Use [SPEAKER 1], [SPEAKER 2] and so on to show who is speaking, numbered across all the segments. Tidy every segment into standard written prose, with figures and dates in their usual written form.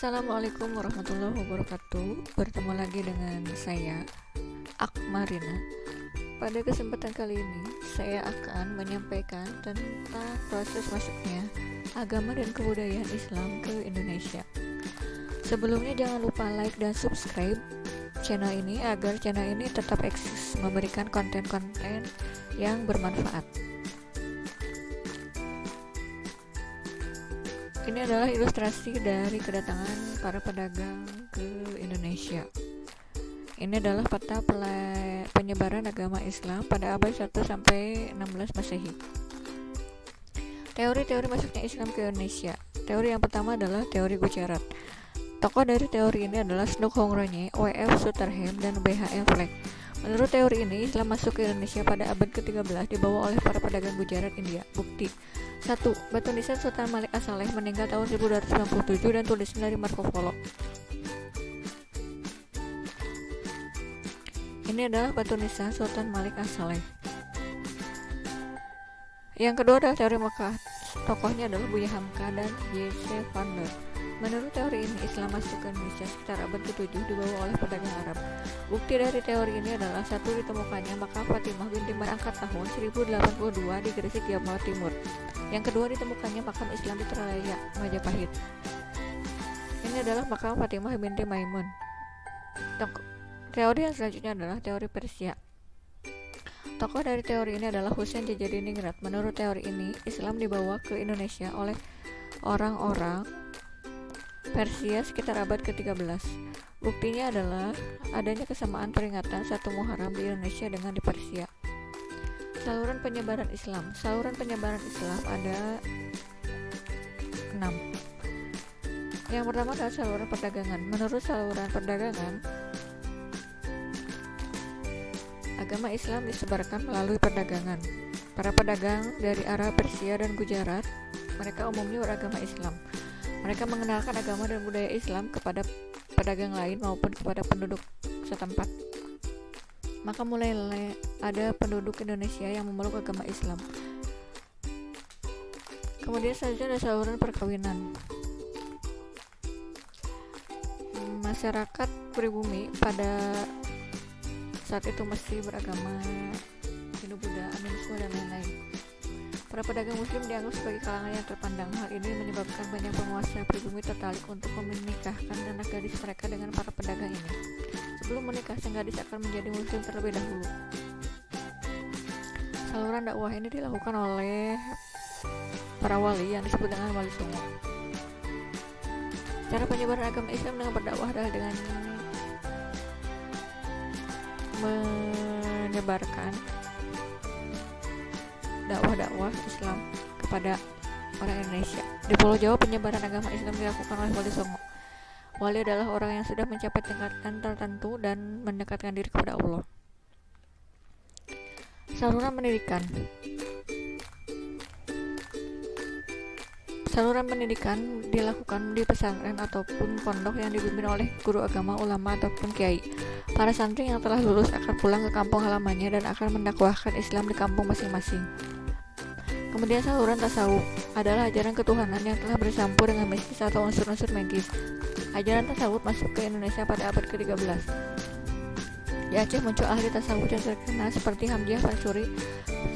[SPEAKER 1] Assalamualaikum warahmatullahi wabarakatuh. Bertemu lagi dengan saya, Akmarina. Pada kesempatan kali ini, saya akan menyampaikan tentang proses masuknya agama dan kebudayaan Islam ke Indonesia. Sebelumnya jangan lupa like dan subscribe channel ini agar channel ini tetap eksis memberikan konten-konten yang bermanfaat. Ini adalah ilustrasi dari kedatangan para pedagang ke Indonesia. Ini adalah peta penyebaran agama Islam pada abad 1 sampai 16 Masehi. Teori-teori masuknya Islam ke Indonesia. Teori yang pertama adalah teori Gujarat. Tokoh dari teori ini adalah Snug Hongroe, W.F. Sutherland, dan B.H.M. Fleck. Menurut teori ini, Islam masuk ke Indonesia pada abad ke-13 dibawa oleh para pedagang Gujarat, India. Bukti 1. Batu nisan Sultan Malik As-Saleh meninggal tahun 1297 dan tulisan dari Marco Polo. Ini adalah batu nisan Sultan Malik As-Saleh. Yang kedua adalah teori Mekah. Tokohnya adalah Buya Hamka dan J.C. Vander. Menurut teori ini, Islam masuk ke Indonesia sekitar abad ke-7 dibawa oleh pedagang Arab. Bukti dari teori ini adalah 1. Ditemukannya makam Fatimah binti Marangkat tahun 1082 di Gresik, Jawa Timur. Yang kedua, ditemukannya makam Islam di Tralaya, Majapahit. Ini adalah makam Fatimah binti Maimun. Teori yang selanjutnya adalah teori Persia. Tokoh dari teori ini adalah Husain Jajadiningrat. Menurut teori ini, Islam dibawa ke Indonesia oleh orang-orang Persia sekitar abad ke-13. Buktinya adalah adanya kesamaan peringatan 1 Muharram di Indonesia dengan di Persia. Saluran penyebaran Islam. Saluran penyebaran Islam ada 6. Yang pertama adalah saluran perdagangan. Menurut saluran perdagangan, agama Islam disebarkan melalui perdagangan. Para pedagang dari Arab, Persia, dan Gujarat, mereka umumnya beragama Islam. Mereka mengenalkan agama dan budaya Islam kepada pedagang lain maupun kepada penduduk setempat. Maka mulai ada penduduk Indonesia yang memeluk agama Islam. Kemudian selanjutnya ada saluran perkawinan. Masyarakat pribumi pada saat itu masih beragama Hindu-Buddha, animisme, dan lain-lain. Para pedagang muslim dianggap sebagai kalangan yang terpandang. Hal ini menyebabkan banyak penguasa pribumi tertarik untuk menikahkan anak gadis mereka dengan para pedagang ini. Sebelum menikah, sang gadis akan menjadi muslim terlebih dahulu. Saluran dakwah ini dilakukan oleh para wali yang disebut dengan wali songo. Cara penyebaran agama Islam dengan berdakwah adalah dengan menyebarkan dakwah Islam kepada orang Indonesia. Di Pulau Jawa, penyebaran agama Islam dilakukan oleh wali songo. Wali adalah orang yang sudah mencapai tingkatan tertentu dan mendekatkan diri kepada Allah. Saluran pendidikan. Saluran pendidikan dilakukan di pesantren ataupun pondok yang dipimpin oleh guru agama, ulama, ataupun kiai. Para santri yang telah lulus akan pulang ke kampung halamannya dan akan mendakwahkan Islam di kampung masing-masing. Kemudian saluran tasawuf adalah ajaran ketuhanan yang telah bercampur dengan mistis atau unsur-unsur magis. Ajaran tasawuf masuk ke Indonesia pada abad ke-13. Di Aceh muncul ahli tasawuf yang terkenal seperti Hamzah Pansuri,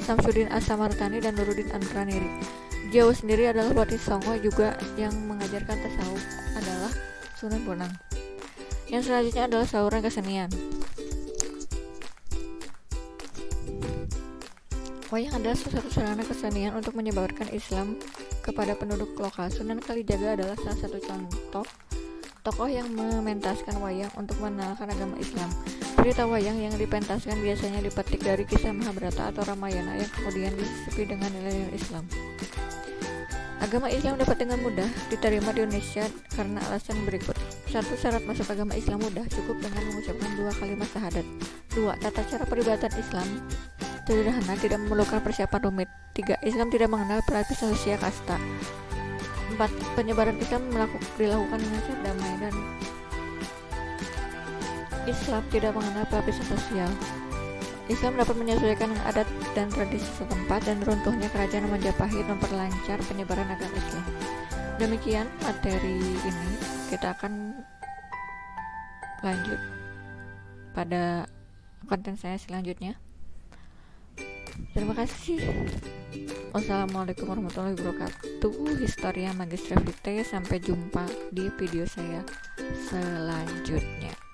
[SPEAKER 1] Samsudin As-Samartani, dan Nuruddin Antraniri. Jawa sendiri adalah wali songo juga yang mengajarkan tasawuf adalah Sunan Bonang. Yang selanjutnya adalah saluran kesenian. Wayang adalah salah satu sarana kesenian untuk menyebarkan Islam kepada penduduk lokal. Sunan Kalijaga adalah salah satu contoh tokoh yang mementaskan wayang untuk mengenalkan agama Islam. Cerita wayang yang dipentaskan biasanya dipetik dari kisah Mahabharata atau Ramayana yang kemudian disisipi dengan nilai-nilai Islam. Agama Islam dapat dengan mudah diterima di Indonesia karena alasan berikut. 1. Syarat masuk agama Islam mudah, cukup dengan mengucapkan 2 kalimat syahadat. 2. Tata cara peribadatan Islam sederhana, tidak memerlukan persiapan rumit. 3. Islam tidak mengenal pelapisan usia kasta. 4. Penyebaran Islam dilakukan dengan cara damai dan Islam tidak mengenal pelapisan sosial. Islam dapat menyesuaikan dengan adat dan tradisi setempat, dan runtuhnya kerajaan Majapahit memperlancar penyebaran agama Islam. Demikian materi ini, kita akan lanjut pada konten saya selanjutnya. Terima kasih. Wassalamualaikum warahmatullahi wabarakatuh. Historia Magistra Vitae. Sampai jumpa di video saya selanjutnya.